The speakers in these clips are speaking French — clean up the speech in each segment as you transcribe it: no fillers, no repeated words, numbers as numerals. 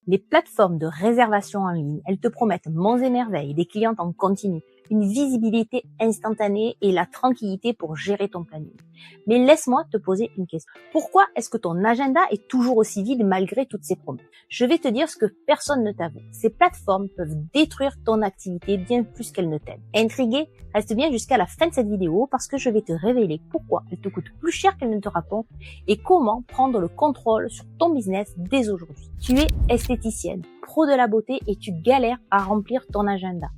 Les plateformes de réservation en ligne, elles te promettent monts et merveilles, des clientes en continu, une visibilité instantanée et la tranquillité pour gérer ton planning. Mais laisse-moi te poser une question. Pourquoi est-ce que ton agenda est toujours aussi vide malgré toutes ces promesses? Je vais te dire ce que personne ne t'avoue. Ces plateformes peuvent détruire ton activité bien plus qu'elles ne t'aident. Intrigué? Reste bien jusqu'à la fin de cette vidéo parce que je vais te révéler pourquoi elles te coûtent plus cher qu'elles ne te rapportent et comment prendre le contrôle sur ton business dès aujourd'hui. Tu es esthéticienne, pro de la beauté et tu galères à remplir ton agenda.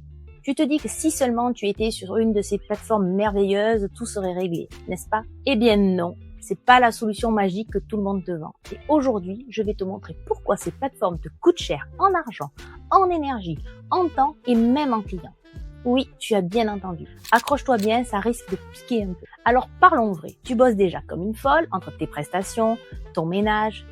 Tu te dis que si seulement tu étais sur une de ces plateformes merveilleuses, tout serait réglé, n'est-ce pas? Eh bien non, c'est pas la solution magique que tout le monde te vend. Et aujourd'hui, je vais te montrer pourquoi ces plateformes te coûtent cher en argent, en énergie, en temps et même en clients. Oui, tu as bien entendu. Accroche-toi bien, ça risque de piquer un peu. Alors parlons vrai. Tu bosses déjà comme une folle entre tes prestations, ton ménage,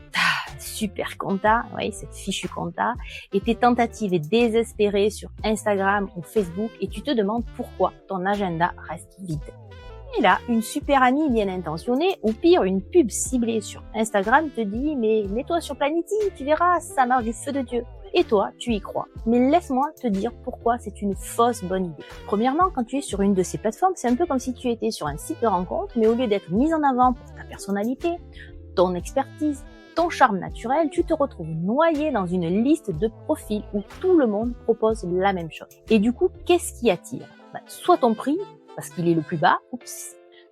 super compta, oui, cette fichue compta, et tes tentatives désespérées sur Instagram ou Facebook et tu te demandes pourquoi ton agenda reste vide. Et là, une super amie bien intentionnée, ou pire, une pub ciblée sur Instagram te dit « Mais mets-toi sur Planity, tu verras, ça marche du feu de Dieu ». Et toi, tu y crois. Mais laisse-moi te dire pourquoi c'est une fausse bonne idée. Premièrement, quand tu es sur une de ces plateformes, c'est un peu comme si tu étais sur un site de rencontre, mais au lieu d'être mise en avant pour ta personnalité, ton expertise, ton charme naturel, tu te retrouves noyé dans une liste de profils où tout le monde propose la même chose. Et du coup, qu'est-ce qui attire? Soit ton prix, parce qu'il est le plus bas,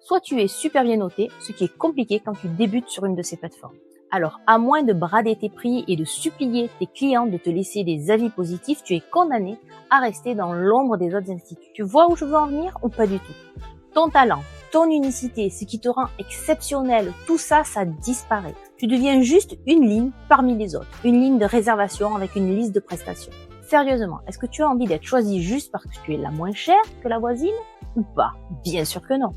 soit tu es super bien noté, ce qui est compliqué quand tu débutes sur une de ces plateformes. Alors, à moins de brader tes prix et de supplier tes clients de te laisser des avis positifs, tu es condamné à rester dans l'ombre des autres instituts. Tu vois où je veux en venir ou pas du tout? Ton talent, ton unicité, ce qui te rend exceptionnel, tout ça, ça disparaît. Tu deviens juste une ligne parmi les autres, une ligne de réservation avec une liste de prestations. Sérieusement, est-ce que tu as envie d'être choisi juste parce que tu es la moins chère que la voisine ou pas? Bien sûr que non.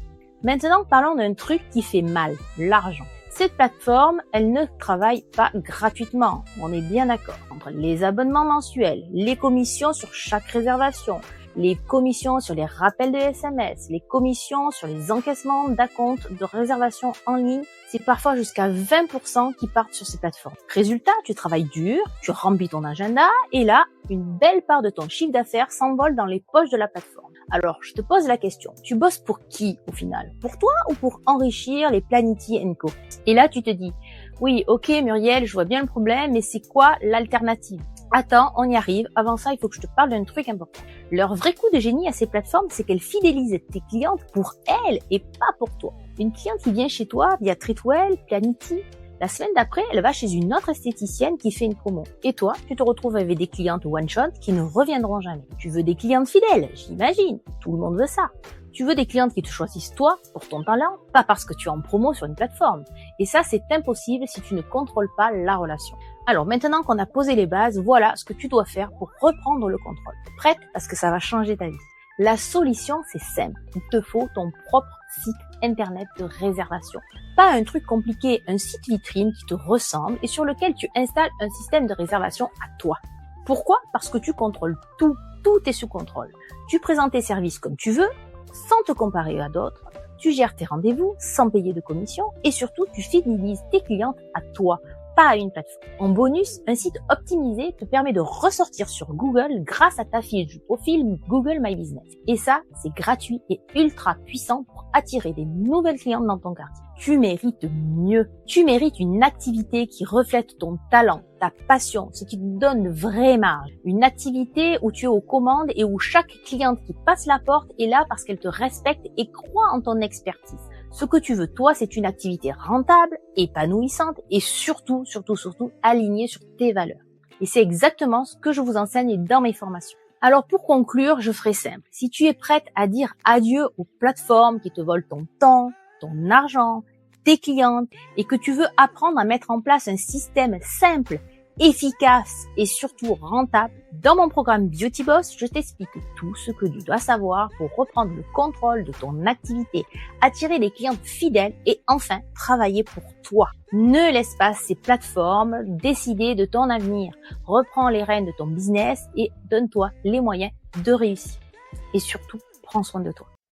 Maintenant, parlons d'un truc qui fait mal, l'argent. Cette plateforme, elle ne travaille pas gratuitement, on est bien d'accord. Entre les abonnements mensuels, les commissions sur chaque réservation, les commissions sur les rappels de SMS, les commissions sur les encaissements d'acomptes de réservation en ligne, c'est parfois jusqu'à 20% qui partent sur ces plateformes. Résultat, tu travailles dur, tu remplis ton agenda et là, une belle part de ton chiffre d'affaires s'envole dans les poches de la plateforme. Alors, je te pose la question, tu bosses pour qui au final? Pour toi ou pour enrichir les Planity & Co? Et là, tu te dis, oui, ok Muriel, je vois bien le problème, mais c'est quoi l'alternative? Attends, on y arrive. Avant ça, il faut que je te parle d'un truc important. Leur vrai coup de génie à ces plateformes, c'est qu'elles fidélisent tes clientes pour elles et pas pour toi. Une cliente qui vient chez toi via Treatwell, Planity, la semaine d'après, elle va chez une autre esthéticienne qui fait une promo. Et toi, tu te retrouves avec des clientes one-shot qui ne reviendront jamais. Tu veux des clientes fidèles, j'imagine. Tout le monde veut ça. Tu veux des clientes qui te choisissent toi pour ton talent, pas parce que tu es en promo sur une plateforme. Et ça, c'est impossible si tu ne contrôles pas la relation. Alors maintenant qu'on a posé les bases, voilà ce que tu dois faire pour reprendre le contrôle. Prête? Parce que ça va changer ta vie. La solution, c'est simple. Il te faut ton propre site internet de réservation. Pas un truc compliqué, un site vitrine qui te ressemble et sur lequel tu installes un système de réservation à toi. Pourquoi? Parce que tu contrôles tout. Tout est sous contrôle. Tu présentes tes services comme tu veux, sans te comparer à d'autres. Tu gères tes rendez-vous sans payer de commission et surtout, tu fidélises tes clientes à toi, pas à une plateforme. En bonus, un site optimisé te permet de ressortir sur Google grâce à ta fiche du profil Google My Business. Et ça, c'est gratuit et ultra puissant pour attirer des nouvelles clientes dans ton quartier. Tu mérites mieux. Tu mérites une activité qui reflète ton talent, ta passion, ce qui te donne de vraies marges. Une activité où tu es aux commandes et où chaque cliente qui passe la porte est là parce qu'elle te respecte et croit en ton expertise. Ce que tu veux, toi, c'est une activité rentable, épanouissante et surtout, alignée sur tes valeurs. Et c'est exactement ce que je vous enseigne dans mes formations. Alors pour conclure, je ferai simple. Si tu es prête à dire adieu aux plateformes qui te volent ton temps, ton argent, tes clientes et que tu veux apprendre à mettre en place un système simple, efficace et surtout rentable, dans mon programme Beauty Boss, je t'explique tout ce que tu dois savoir pour reprendre le contrôle de ton activité, attirer des clientes fidèles et enfin travailler pour toi. Ne laisse pas ces plateformes décider de ton avenir. Reprends les rênes de ton business et donne-toi les moyens de réussir. Et surtout, prends soin de toi.